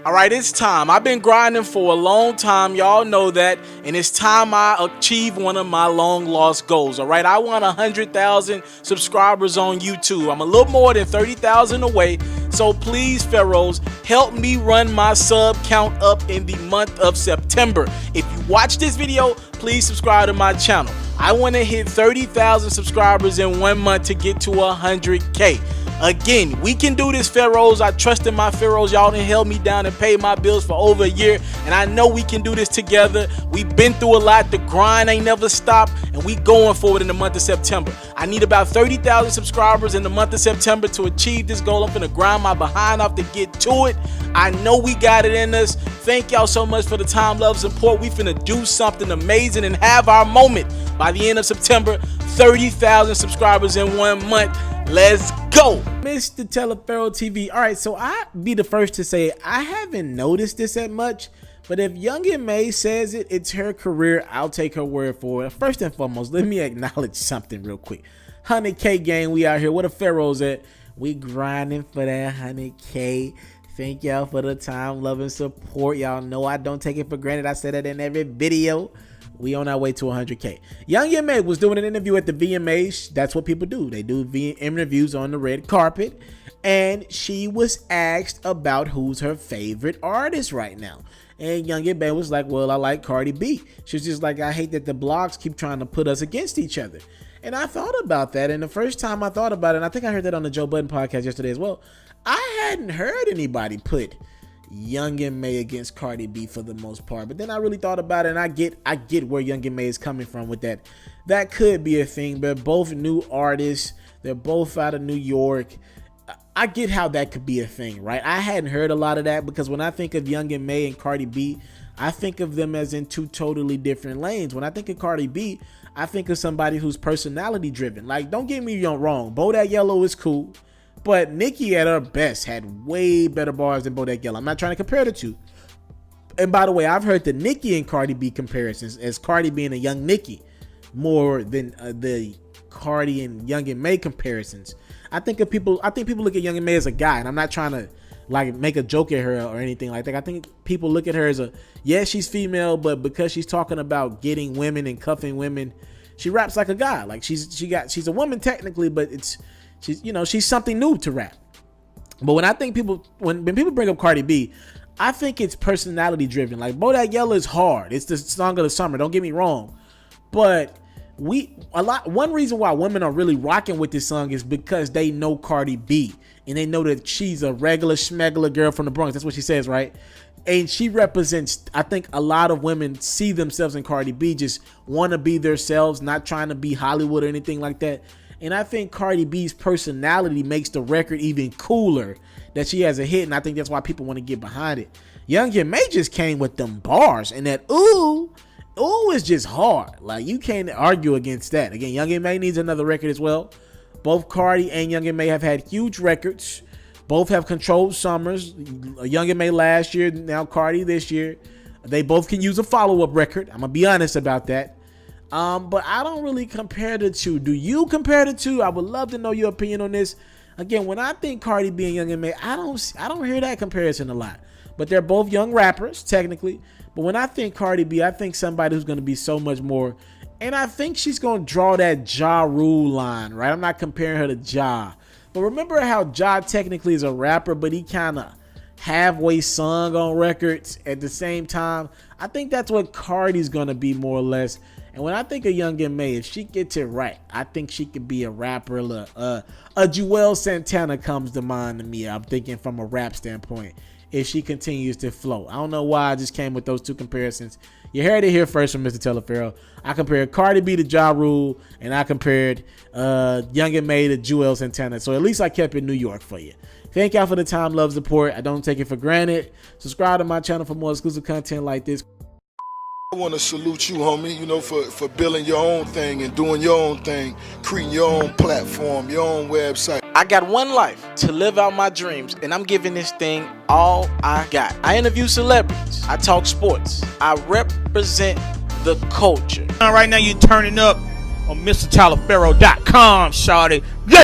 All right, it's time. I've been grinding for a long time. Y'all know that. And it's time I achieve one of my long lost goals. All right, I want 100,000 subscribers on YouTube. I'm a little more than 30,000 away. So please, Pharaohs, help me run my sub count up in the month of September. If you watch this video, please subscribe to my channel. I want to hit 30,000 subscribers in 1 month to get to 100K. Again, we can do this, Pharaohs. I trust in my Pharaohs. Y'all done held me down and paid my bills for over a year, and I know we can do this together. We've been through a lot. The grind ain't never stopped, and we going forward in the month of September. I need about 30,000 subscribers in the month of September to achieve this goal. I'm finna grind my behind off to get to it. I know we got it in us. Thank y'all so much for the time, love, support. We finna do something amazing and have our moment by the end of September. 30,000 subscribers in 1 month. Let's go. Itsmrtaliaferro TV. All right, so I'll be the first to say I haven't noticed this that much, but if Young and May says it, it's her career. I'll take her word for it. First and foremost, let me acknowledge something real quick. 100K gang, we out here. Where the Pharaohs at? We grinding for that 100K. Thank y'all for the time, love, and support. Y'all know I don't take it for granted. I said that in every video. We on our way to 100K. Young and May was doing an interview at the VMAs. That's what people do. They do interviews on the red carpet. And she was asked about who's her favorite artist right now. And Young and May was like, well, I like Cardi B. She was just like, I hate that the blogs keep trying to put us against each other. And I thought about that. And the first time I thought about it, and I think I heard that on the Joe Budden podcast yesterday as well, I hadn't heard anybody put Young and May against Cardi B for the most part. But then I really thought about it, and I get where Young and May is coming from with that. That could be a thing. They're both new artists. They're both out of New York. I get how that could be a thing, right? I hadn't heard a lot of that because when I think of Young and May and Cardi B, I think of them as in two totally different lanes. When I think of Cardi B, I think of somebody who's personality driven. Like, don't get me wrong, Bodak Yellow is cool. But Nicki at her best had way better bars than Bodak Yellow. I'm not trying to compare the two. And by the way, I've heard the Nicki and Cardi B comparisons as Cardi being a young Nicki more than the Cardi and Young and May comparisons. I think people look at Young and May as a guy, and I'm not trying to like make a joke at her or anything like that. I think people look at her as she's female, but because she's talking about getting women and cuffing women, she raps like a guy. Like she's a woman technically, but she's something new to rap. But when I think when people bring up Cardi B, I think it's personality driven. Like Bodak Yellow is hard. It's the song of the summer. Don't get me wrong. But one reason why women are really rocking with this song is because they know Cardi B and they know that she's a regular schmegular girl from the Bronx. That's what she says, right? And she represents, I think a lot of women see themselves in Cardi B, just want to be themselves, not trying to be Hollywood or anything like that. And I think Cardi B's personality makes the record even cooler that she has a hit. And I think that's why people want to get behind it. Young and May just came with them bars, and that ooh is just hard. Like, you can't argue against that. Again, Young and May needs another record as well. Both Cardi and Young and May have had huge records. Both have controlled summers. Young and May last year, now Cardi this year. They both can use a follow-up record. I'm going to be honest about that. But I don't really compare the two. Do you compare the two? I would love to know your opinion on this. Again, when I think Cardi B and Young and May, I don't hear that comparison a lot. But they're both young rappers, technically. But when I think Cardi B, I think somebody who's going to be so much more. And I think she's going to draw that Ja Rule line, right? I'm not comparing her to Ja. But remember how Ja technically is a rapper, but he kind of halfway sung on records at the same time. I think that's what Cardi's going to be more or less. And when I think of Young and May, if she gets it right, I think she could be a rapper. A Joel Santana comes to mind to me. I'm thinking from a rap standpoint, if she continues to flow. I don't know why I just came with those two comparisons. You heard it here first from Mr. Taliaferro. I compared Cardi B to Ja Rule, and I compared Young and May to Joel Santana. So at least I kept it New York for you. Thank y'all for the time, love, support. I don't take it for granted. Subscribe to my channel for more exclusive content like this. I want to salute you, homie, for building your own thing and doing your own thing, creating your own platform, your own website. I got one life to live out my dreams, and I'm giving this thing all I got. I interview celebrities. I talk sports. I represent the culture. Right now, you're turning up on MrTaliaferro.com, shawty.